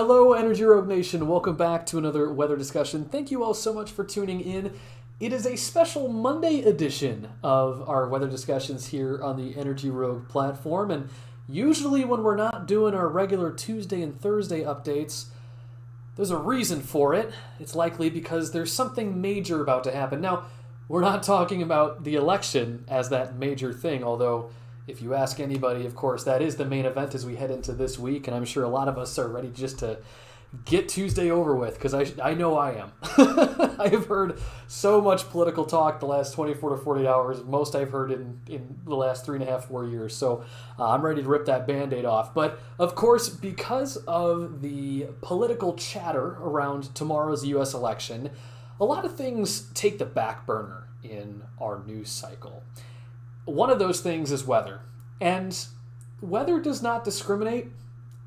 Hello, Energy Rogue Nation. Welcome back to another weather discussion. Thank you all so much for tuning in. It is a special Monday edition of our weather discussions here on the Energy Rogue platform. And usually when we're not doing our regular Tuesday and Thursday updates, there's a reason for it. It's likely because there's something major about to happen. Now, we're not talking about the election as that major thing, although if you ask anybody, of course, that is the main event as we head into this week, and I'm sure a lot of us are ready just to get Tuesday over with, because I know I am. I have heard so much political talk the last 24 to 40 hours, most I've heard in the last 3.5, 4 years, so I'm ready to rip that Band-Aid off. But, of course, because of the political chatter around tomorrow's U.S. election, a lot of things take the back burner in our news cycle. One of those things is weather. And weather does not discriminate,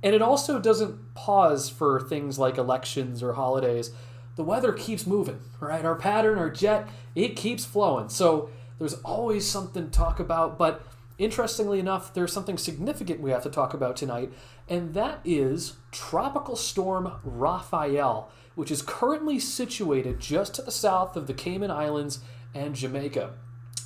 and it also doesn't pause for things like elections or holidays. The weather keeps moving, right? Our pattern, our jet, it keeps flowing. So there's always something to talk about, but interestingly enough, there's something significant we have to talk about tonight, and that is Tropical Storm Raphael, which is currently situated just to the south of the Cayman Islands and Jamaica.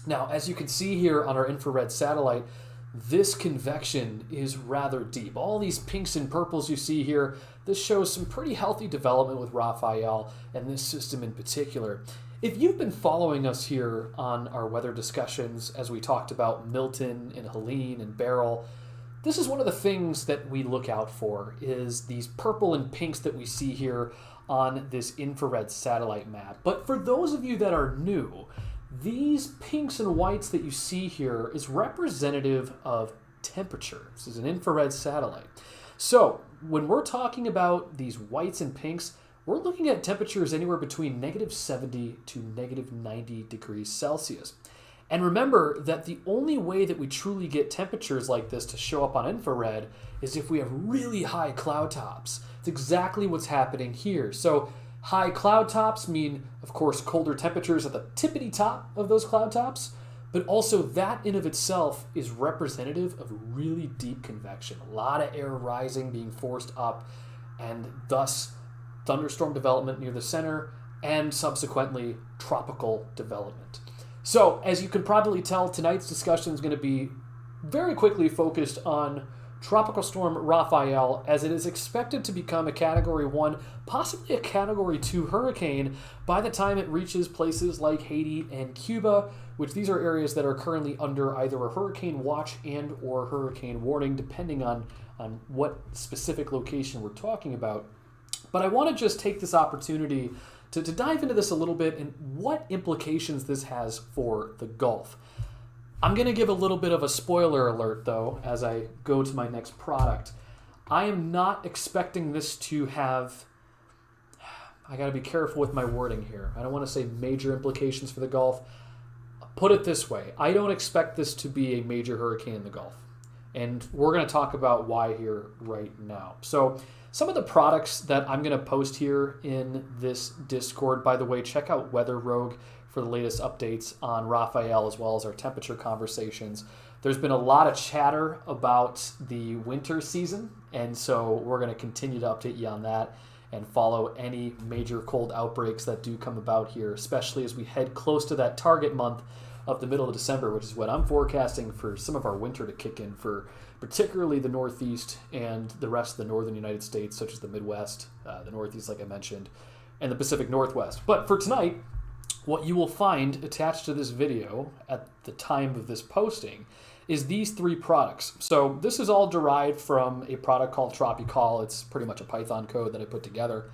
Now, as you can see here on our infrared satellite, this convection is rather deep. All these pinks and purples you see here, this shows some pretty healthy development with Raphael and this system in particular. If you've been following us here on our weather discussions as we talked about Milton and Helene and Beryl, this is one of the things that we look out for, is these purple and pinks that we see here on this infrared satellite map. But for those of you that are new, these pinks and whites that you see here is representative of temperature. This is an infrared satellite. So when we're talking about these whites and pinks, we're looking at temperatures anywhere between -70 to -90 degrees Celsius. And remember that the only way that we truly get temperatures like this to show up on infrared is if we have really high cloud tops. It's exactly what's happening here. So high cloud tops mean, of course, colder temperatures at the tippity top of those cloud tops, but also that in of itself is representative of really deep convection. A lot of air rising, being forced up, and thus thunderstorm development near the center, and subsequently tropical development. So, as you can probably tell, tonight's discussion is going to be very quickly focused on Tropical Storm Raphael, as it is expected to become a Category 1, possibly a Category 2 hurricane by the time it reaches places like Haiti and Cuba, which these are areas that are currently under either a hurricane watch and or hurricane warning, depending on what specific location we're talking about. But I want to just take this opportunity to dive into this a little bit and what implications this has for the Gulf. I'm going to give a little bit of a spoiler alert, though, as I go to my next product. I am not expecting this to have... I got to be careful with my wording here. I don't want to say major implications for the Gulf. Put it this way. I don't expect this to be a major hurricane in the Gulf. And we're going to talk about why here right now. So some of the products that I'm going to post here in this Discord, by the way, check out Weather Rogue for the latest updates on Raphael as well as our temperature conversations. There's been a lot of chatter about the winter season, and so we're going to continue to update you on that and follow any major cold outbreaks that do come about here, especially as we head close to that target month of the middle of December, which is when I'm forecasting for some of our winter to kick in for particularly the Northeast and the rest of the northern United States, such as the Midwest, the Northeast, like I mentioned, and the Pacific Northwest. But for tonight, what you will find attached to this video at the time of this posting is these three products. So this is all derived from a product called Tropical. It's pretty much a Python code that I put together.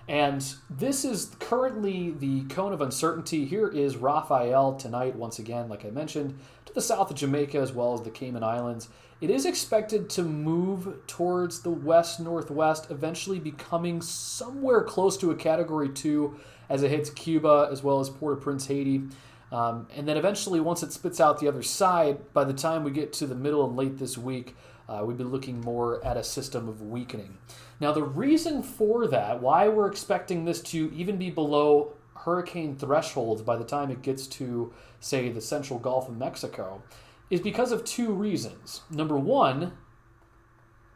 And this is currently the cone of uncertainty. Here is Raphael tonight, once again, like I mentioned, to the south of Jamaica as well as the Cayman Islands. It is expected to move towards the west-northwest, eventually becoming somewhere close to a Category 2 as it hits Cuba as well as Port-au-Prince, Haiti. And then eventually, once it spits out the other side, by the time we get to the middle and late this week, we'd be looking more at a system of weakening. Now, the reason for that, why we're expecting this to even be below hurricane thresholds by the time it gets to, say, the central Gulf of Mexico, is because of two reasons. Number one,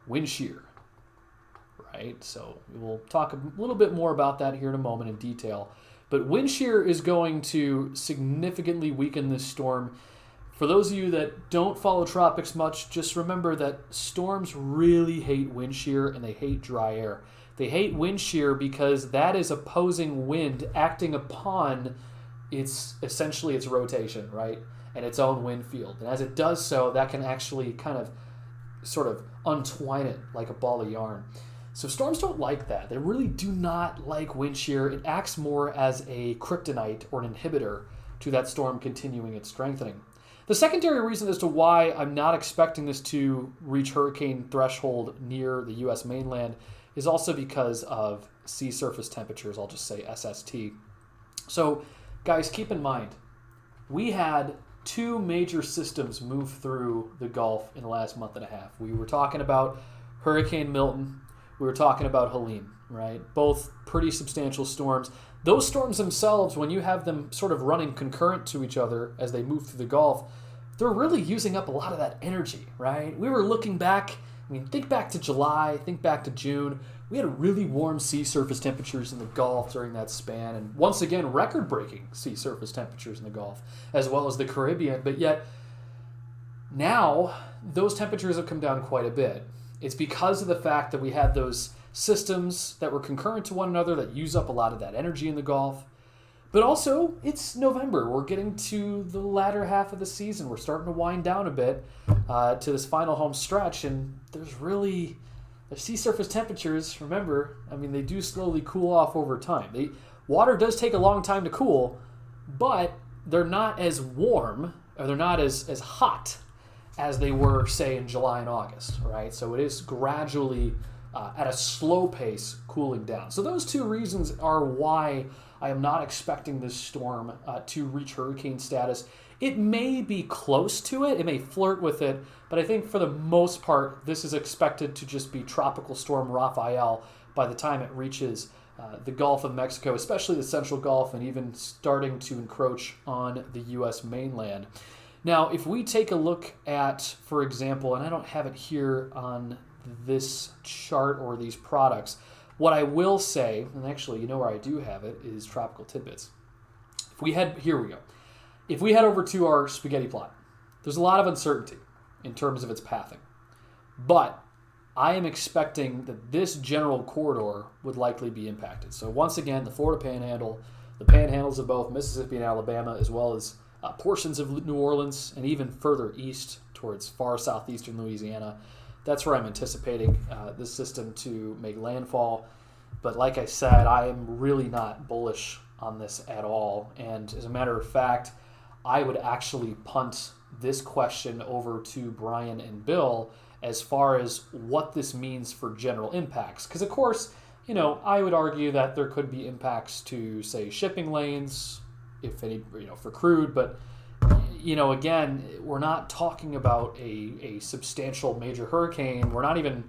wind shear. right? So we'll talk a little bit more about that here in a moment in detail. But wind shear is going to significantly weaken this storm. For those of you that don't follow tropics much, just remember that storms really hate wind shear and they hate dry air. They hate wind shear because that is opposing wind acting upon essentially its rotation, right? And its own wind field. And as it does so, that can actually kind of sort of untwine it like a ball of yarn. So storms don't like that. They really do not like wind shear. It acts more as a kryptonite or an inhibitor to that storm continuing its strengthening. The secondary reason as to why I'm not expecting this to reach hurricane threshold near the U.S. mainland is also because of sea surface temperatures. I'll just say SST. So, guys, keep in mind, we had two major systems move through the Gulf in the last month and a half. We were talking about Hurricane Milton. We were talking about Helene, right? Both pretty substantial storms. Those storms themselves, when you have them sort of running concurrent to each other as they move through the Gulf, they're really using up a lot of that energy, right? We were looking back, think back to July, think back to June. We had really warm sea surface temperatures in the Gulf during that span, and once again, record-breaking sea surface temperatures in the Gulf, as well as the Caribbean. But yet, now, those temperatures have come down quite a bit. It's because of the fact that we had those systems that were concurrent to one another that use up a lot of that energy in the Gulf. But also, it's November. We're getting to the latter half of the season. We're starting to wind down a bit to this final home stretch, and there's really... The sea surface temperatures, remember, they do slowly cool off over time. Water does take a long time to cool, but they're not as warm, or they're not as hot as they were, say, in July and August, right? So it is gradually, at a slow pace, cooling down. So those two reasons are why I am not expecting this storm to reach hurricane status. It may be close to it. It may flirt with it. But I think for the most part, this is expected to just be Tropical Storm Rafael by the time it reaches the Gulf of Mexico, especially the Central Gulf, and even starting to encroach on the U.S. mainland. Now, if we take a look at, for example, and I don't have it here on this chart or these products, what I will say, and actually, you know where I do have it, is Tropical Tidbits. Here we go. If we head over to our spaghetti plot, there's a lot of uncertainty in terms of its pathing. But I am expecting that this general corridor would likely be impacted. So once again, the Florida Panhandle, the panhandles of both Mississippi and Alabama, as well as portions of New Orleans, and even further east towards far southeastern Louisiana. That's where I'm anticipating this system to make landfall. But like I said, I am really not bullish on this at all. And as a matter of fact, I would actually punt this question over to Brian and Bill as far as what this means for general impacts. Because, of course, I would argue that there could be impacts to, say, shipping lanes, if any, for crude. But, again, we're not talking about a substantial major hurricane. We're not even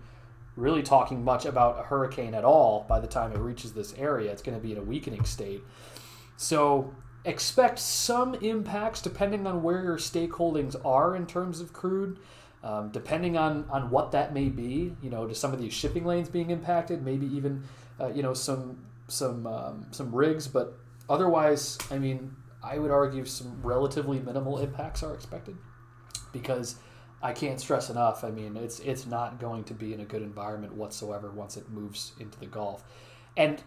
really talking much about a hurricane at all by the time it reaches this area. It's going to be in a weakening state. So expect some impacts depending on where your stakeholdings are in terms of crude, depending on what that may be. To some of these shipping lanes being impacted, maybe even some rigs. But otherwise, I would argue some relatively minimal impacts are expected, because I can't stress enough. It's not going to be in a good environment whatsoever once it moves into the Gulf. And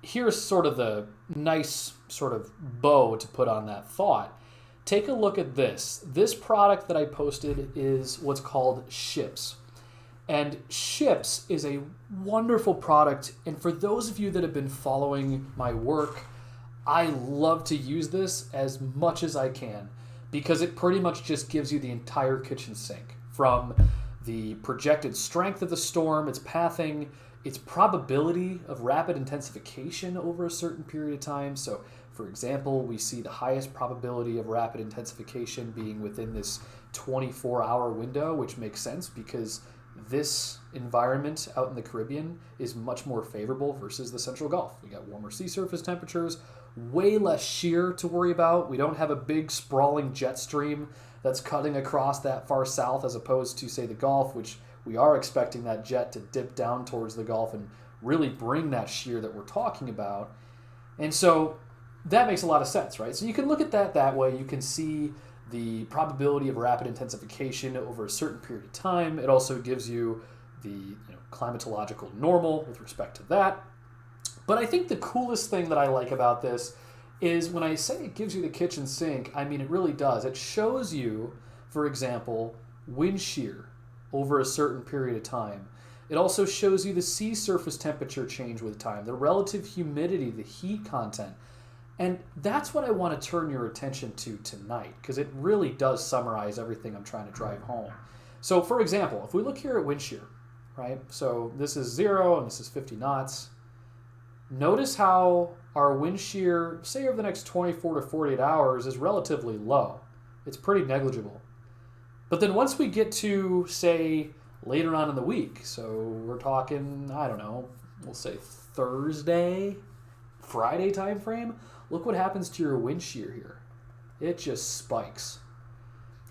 here's sort of the nice sort of bow to put on that thought. Take a look at this. This product that I posted is what's called Ships. And Ships is a wonderful product. And for those of you that have been following my work, I love to use this as much as I can, because it pretty much just gives you the entire kitchen sink, from the projected strength of the storm, its pathing, its probability of rapid intensification over a certain period of time. So, for example, we see the highest probability of rapid intensification being within this 24-hour window, which makes sense because this environment out in the Caribbean is much more favorable versus the Central Gulf. We got warmer sea surface temperatures, way less shear to worry about. We don't have a big sprawling jet stream that's cutting across that far south, as opposed to, say, the Gulf, which we are expecting that jet to dip down towards the Gulf and really bring that shear that we're talking about. And so that makes a lot of sense, right? So you can look at that way. You can see the probability of rapid intensification over a certain period of time. It also gives you the climatological normal with respect to that. But I think the coolest thing that I like about this is when I say it gives you the kitchen sink, I mean it really does. It shows you, for example, wind shear over a certain period of time. It also shows you the sea surface temperature change with time, the relative humidity, the heat content. And that's what I want to turn your attention to tonight, because it really does summarize everything I'm trying to drive home. So for example, if we look here at wind shear, right? So this is 0 and this is 50 knots. Notice how our wind shear, say over the next 24 to 48 hours, is relatively low. It's pretty negligible. But then once we get to, say, later on in the week, so we're talking, I don't know, we'll say Thursday, Friday time frame, look what happens to your wind shear here. It just spikes.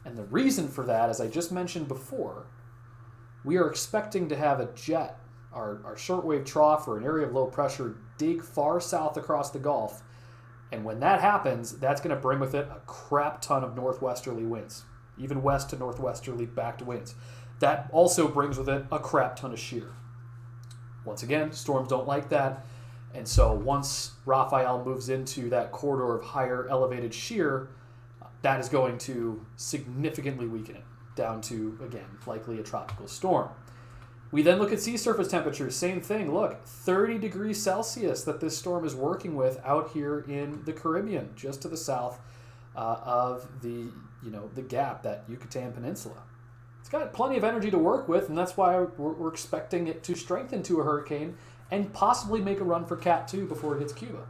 And the reason for that, as I just mentioned before, we are expecting to have a jet, our shortwave trough or an area of low pressure, dig far south across the Gulf. And when that happens, that's going to bring with it a crap ton of northwesterly winds, even west to northwesterly backed winds. That also brings with it a crap ton of shear. Once again, storms don't like that. And so once Raphael moves into that corridor of higher elevated shear, that is going to significantly weaken it down to, again, likely a tropical storm. We then look at sea surface temperatures. Same thing. Look, 30 degrees Celsius that this storm is working with out here in the Caribbean, just to the south of the gap, that Yucatan Peninsula. It's got plenty of energy to work with, and that's why we're expecting it to strengthen to a hurricane and possibly make a run for Cat 2 before it hits Cuba.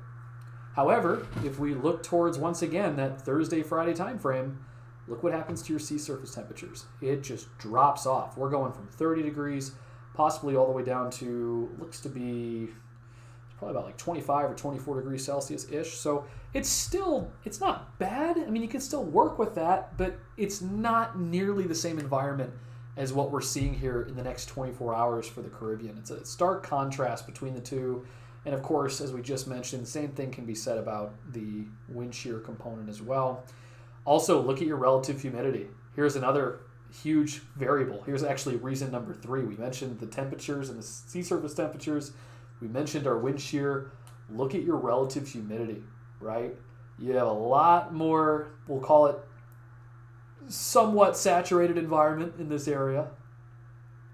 However, if we look towards, once again, that Thursday, Friday time frame, look what happens to your sea surface temperatures. It just drops off. We're going from 30 degrees, possibly all the way down to, looks to be probably about like 25 or 24 degrees Celsius-ish. So it's not bad. I mean, you can still work with that, but it's not nearly the same environment as what we're seeing here in the next 24 hours for the Caribbean. It's a stark contrast between the two. And of course, as we just mentioned, the same thing can be said about the wind shear component as well. Also, look at your relative humidity. Here's another huge variable. Here's actually reason number 3. We mentioned the temperatures and the sea surface temperatures. We mentioned our wind shear. Look at your relative humidity, right? You have a lot more, we'll call it, somewhat saturated environment in this area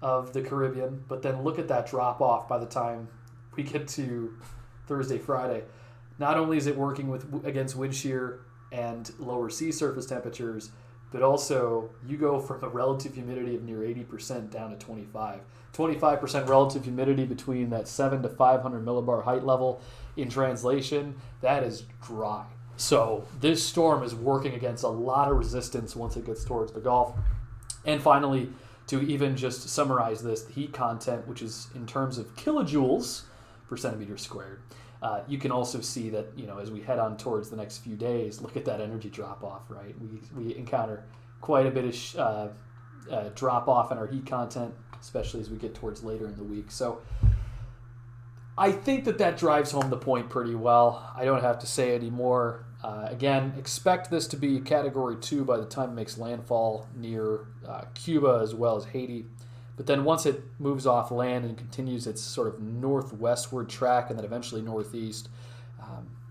of the Caribbean, but then look at that drop off by the time we get to Thursday, Friday. Not only is it working against wind shear and lower sea surface temperatures, but also you go from a relative humidity of near 80% down to 25% relative humidity between that 7 to 500 millibar height level. In translation, that is dry. So this storm is working against a lot of resistance once it gets towards the Gulf. And finally, to even just summarize this, the heat content, which is in terms of kilojoules per centimeter squared, you can also see that, as we head on towards the next few days, look at that energy drop off, right? We encounter quite a bit of drop off in our heat content, especially as we get towards later in the week. So I think that drives home the point pretty well. I don't have to say any more. Again, expect this to be Category 2 by the time it makes landfall near Cuba as well as Haiti. But then once it moves off land and continues its sort of northwestward track and then eventually northeast,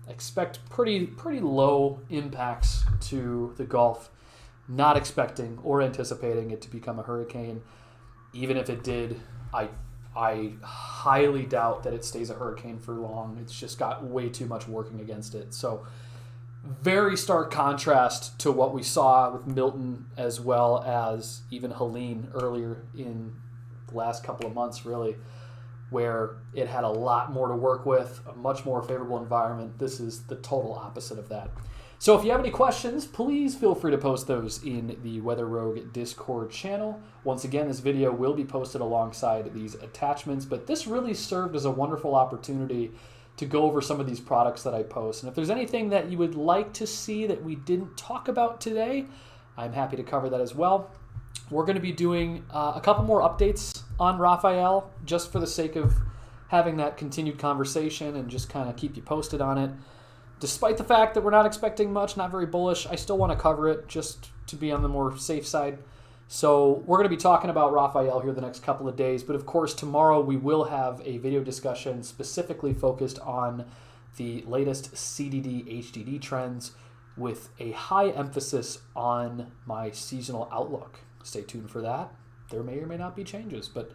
expect pretty low impacts to the Gulf. Not expecting or anticipating it to become a hurricane. Even if it did, I highly doubt that it stays a hurricane for long. It's just got way too much working against it. So very stark contrast to what we saw with Milton as well as even Helene earlier in the last couple of months, really, where it had a lot more to work with, a much more favorable environment. This is the total opposite of that. So if you have any questions, please feel free to post those in the Weather Rogue Discord channel. Once again, this video will be posted alongside these attachments, but this really served as a wonderful opportunity to go over some of these products that I post. And if there's anything that you would like to see that we didn't talk about today, I'm happy to cover that as well. We're going to be doing a couple more updates on Raphael, just for the sake of having that continued conversation and just kind of keep you posted on it. Despite the fact that we're not expecting much, not very bullish, I still want to cover it just to be on the more safe side. So we're going to be talking about Raphael here the next couple of days. But of course, tomorrow we will have a video discussion specifically focused on the latest CDD, HDD trends with a high emphasis on my seasonal outlook. Stay tuned for that. There may or may not be changes, but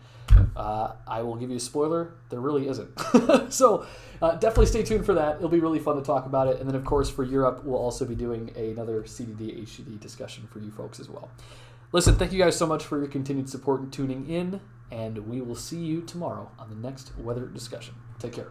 I will give you a spoiler. There really isn't. So definitely stay tuned for that. It'll be really fun to talk about it. And then, of course, for Europe, we'll also be doing another CDD, HDD discussion for you folks as well. Listen, thank you guys so much for your continued support and tuning in, and we will see you tomorrow on the next weather discussion. Take care.